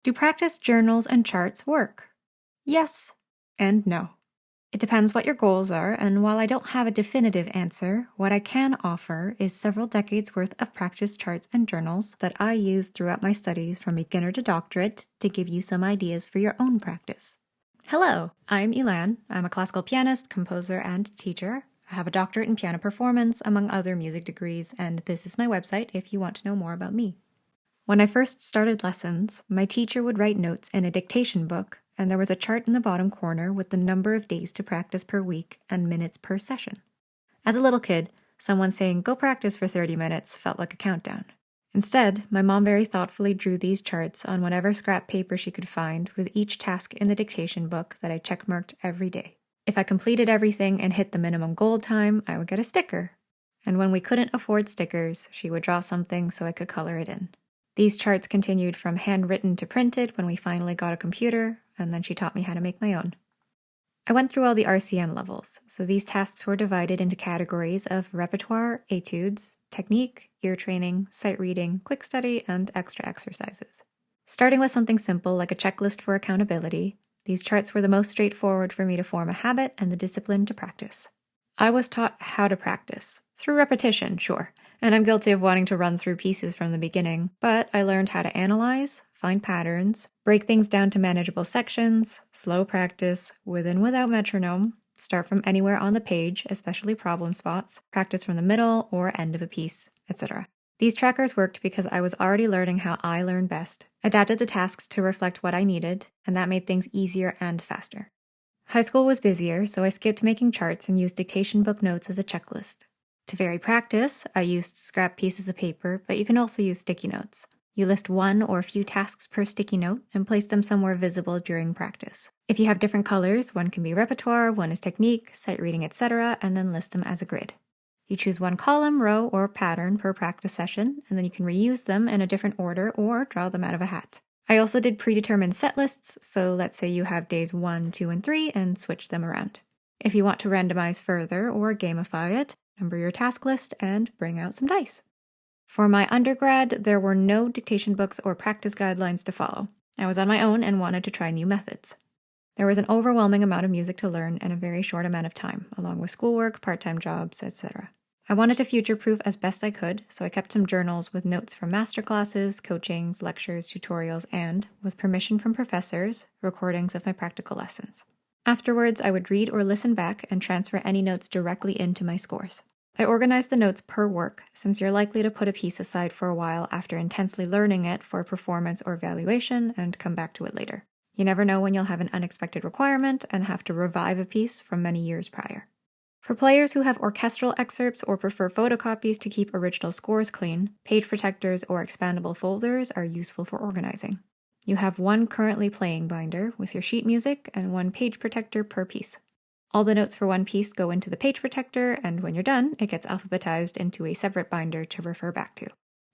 Do practice journals and charts work? Yes and no. It depends what your goals are, and while I don't have a definitive answer, what I can offer is several decades worth of practice charts and journals that I use throughout my studies from beginner to doctorate to give you some ideas for your own practice. Hello, I'm Elan. I'm a classical pianist, composer, and teacher. I have a doctorate in piano performance, among other music degrees, and this is my website if you want to know more about me. When I first started lessons, my teacher would write notes in a dictation book, and there was a chart in the bottom corner with the number of days to practice per week and minutes per session. As a little kid, someone saying, "Go practice for 30 minutes," felt like a countdown. Instead, my mom very thoughtfully drew these charts on whatever scrap paper she could find with each task in the dictation book that I checkmarked every day. If I completed everything and hit the minimum goal time, I would get a sticker. And when we couldn't afford stickers, she would draw something so I could color it in. These charts continued from handwritten to printed when we finally got a computer, and then she taught me how to make my own. I went through all the RCM levels, so these tasks were divided into categories of repertoire, etudes, technique, ear training, sight reading, quick study, and extra exercises. Starting with something simple like a checklist for accountability, these charts were the most straightforward for me to form a habit and the discipline to practice. I was taught how to practice, through repetition, sure, and I'm guilty of wanting to run through pieces from the beginning, but I learned how to analyze, find patterns, break things down to manageable sections, slow practice, with and without metronome, start from anywhere on the page, especially problem spots, practice from the middle or end of a piece, etc. These trackers worked because I was already learning how I learn best, adapted the tasks to reflect what I needed, and that made things easier and faster. High school was busier, so I skipped making charts and used dictation book notes as a checklist. To vary practice, I used scrap pieces of paper, but you can also use sticky notes. You list one or a few tasks per sticky note and place them somewhere visible during practice. If you have different colors, one can be repertoire, one is technique, sight reading, etc., and then list them as a grid. You choose one column, row, or pattern per practice session, and then you can reuse them in a different order or draw them out of a hat. I also did predetermined set lists, so let's say you have days 1, 2, and 3 and switch them around. If you want to randomize further or gamify it, number your task list and bring out some dice. For my undergrad, there were no dictation books or practice guidelines to follow. I was on my own and wanted to try new methods. There was an overwhelming amount of music to learn in a very short amount of time, along with schoolwork, part-time jobs, etc. I wanted to future-proof as best I could, so I kept some journals with notes from masterclasses, coachings, lectures, tutorials, and, with permission from professors, recordings of my practical lessons. Afterwards, I would read or listen back and transfer any notes directly into my scores. I organized the notes per work, since you're likely to put a piece aside for a while after intensely learning it for performance or evaluation and come back to it later. You never know when you'll have an unexpected requirement and have to revive a piece from many years prior. For players who have orchestral excerpts or prefer photocopies to keep original scores clean, page protectors or expandable folders are useful for organizing. You have one currently playing binder with your sheet music and one page protector per piece. All the notes for one piece go into the page protector, and when you're done, it gets alphabetized into a separate binder to refer back to.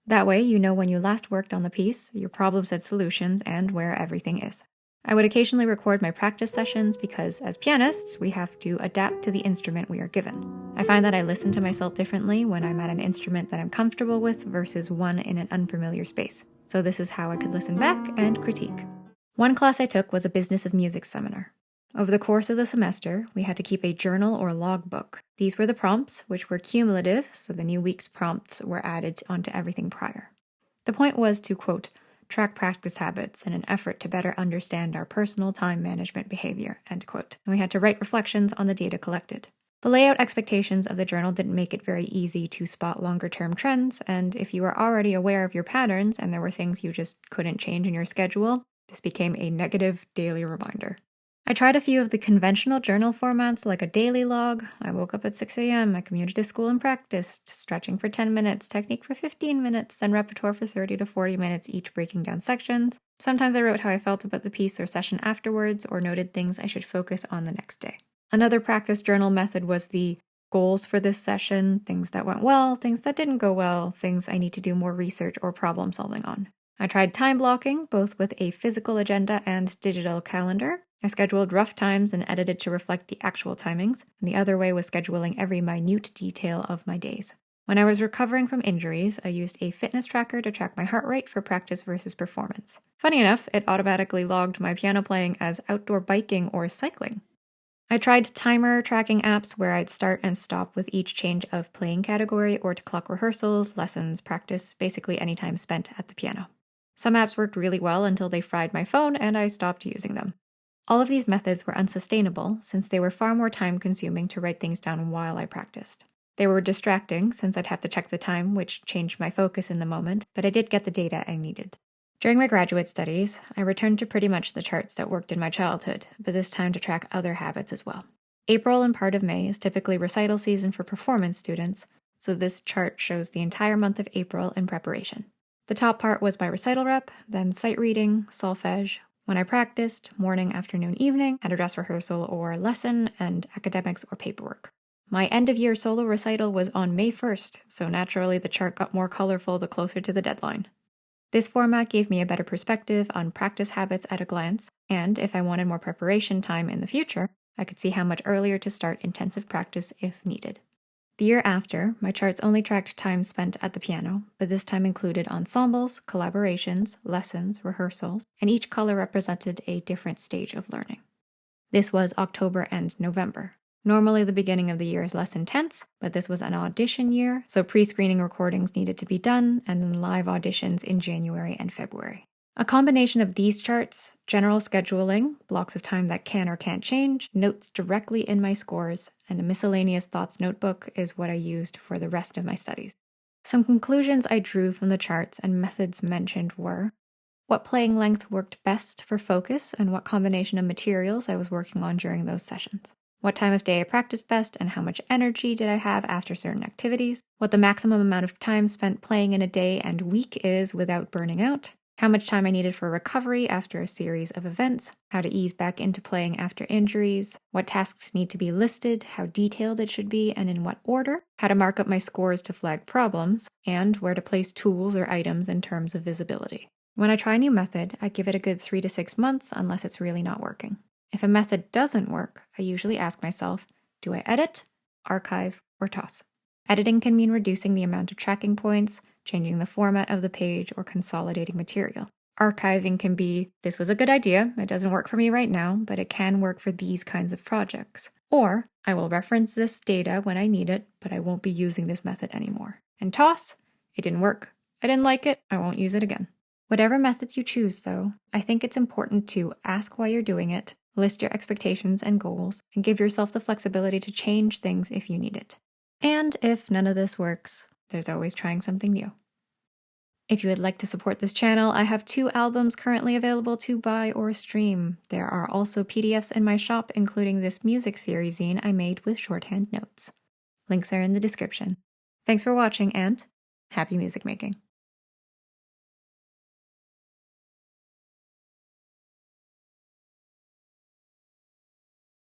That way, you know when you last worked on the piece, your problems and solutions, and where everything is. I would occasionally record my practice sessions because, as pianists, we have to adapt to the instrument we are given. I find that I listen to myself differently when I'm at an instrument that I'm comfortable with versus one in an unfamiliar space. So this is how I could listen back and critique. One class I took was a business of music seminar. Over the course of the semester, we had to keep a journal or logbook. These were the prompts, which were cumulative, so the new week's prompts were added onto everything prior. The point was to, quote, track practice habits in an effort to better understand our personal time management behavior, end quote. And we had to write reflections on the data collected. The layout expectations of the journal didn't make it very easy to spot longer-term trends, and if you were already aware of your patterns and there were things you just couldn't change in your schedule, this became a negative daily reminder. I tried a few of the conventional journal formats like a daily log. I woke up at 6 a.m., I commuted to school and practiced, stretching for 10 minutes, technique for 15 minutes, then repertoire for 30 to 40 minutes, each breaking down sections. Sometimes I wrote how I felt about the piece or session afterwards, or noted things I should focus on the next day. Another practice journal method was the goals for this session, things that went well, things that didn't go well, things I need to do more research or problem solving on. I tried time blocking, both with a physical agenda and digital calendar. I scheduled rough times and edited to reflect the actual timings, and the other way was scheduling every minute detail of my days. When I was recovering from injuries, I used a fitness tracker to track my heart rate for practice versus performance. Funny enough, it automatically logged my piano playing as outdoor biking or cycling. I tried timer tracking apps where I'd start and stop with each change of playing category or to clock rehearsals, lessons, practice, basically any time spent at the piano. Some apps worked really well until they fried my phone and I stopped using them. All of these methods were unsustainable since they were far more time-consuming to write things down while I practiced. They were distracting since I'd have to check the time, which changed my focus in the moment, but I did get the data I needed. During my graduate studies, I returned to pretty much the charts that worked in my childhood, but this time to track other habits as well. April and part of May is typically recital season for performance students, so this chart shows the entire month of April in preparation. The top part was my recital rep, then sight reading, solfege, when I practiced, morning, afternoon, evening, had a dress rehearsal or lesson, and academics or paperwork. My end-of-year solo recital was on May 1st, so naturally the chart got more colorful the closer to the deadline. This format gave me a better perspective on practice habits at a glance, and if I wanted more preparation time in the future, I could see how much earlier to start intensive practice if needed. The year after, my charts only tracked time spent at the piano, but this time included ensembles, collaborations, lessons, rehearsals, and each color represented a different stage of learning. This was October and November. Normally the beginning of the year is less intense, but this was an audition year, so pre-screening recordings needed to be done, and then live auditions in January and February. A combination of these charts, general scheduling, blocks of time that can or can't change, notes directly in my scores, and a miscellaneous thoughts notebook is what I used for the rest of my studies. Some conclusions I drew from the charts and methods mentioned were what playing length worked best for focus and what combination of materials I was working on during those sessions. What time of day I practiced best and how much energy did I have after certain activities, what the maximum amount of time spent playing in a day and week is without burning out, how much time I needed for recovery after a series of events, how to ease back into playing after injuries, what tasks need to be listed, how detailed it should be and in what order, how to mark up my scores to flag problems, and where to place tools or items in terms of visibility. When I try a new method, I give it a good 3 to 6 months unless it's really not working. If a method doesn't work, I usually ask myself, do I edit, archive, or toss? Editing can mean reducing the amount of tracking points, changing the format of the page, or consolidating material. Archiving can be, this was a good idea, it doesn't work for me right now, but it can work for these kinds of projects. Or, I will reference this data when I need it, but I won't be using this method anymore. And toss, it didn't work. I didn't like it, I won't use it again. Whatever methods you choose, though, I think it's important to ask why you're doing it, list your expectations and goals, and give yourself the flexibility to change things if you need it. And if none of this works, there's always trying something new. If you would like to support this channel, I have 2 albums currently available to buy or stream. There are also PDFs in my shop, including this music theory zine I made with shorthand notes. Links are in the description. Thanks for watching and happy music making.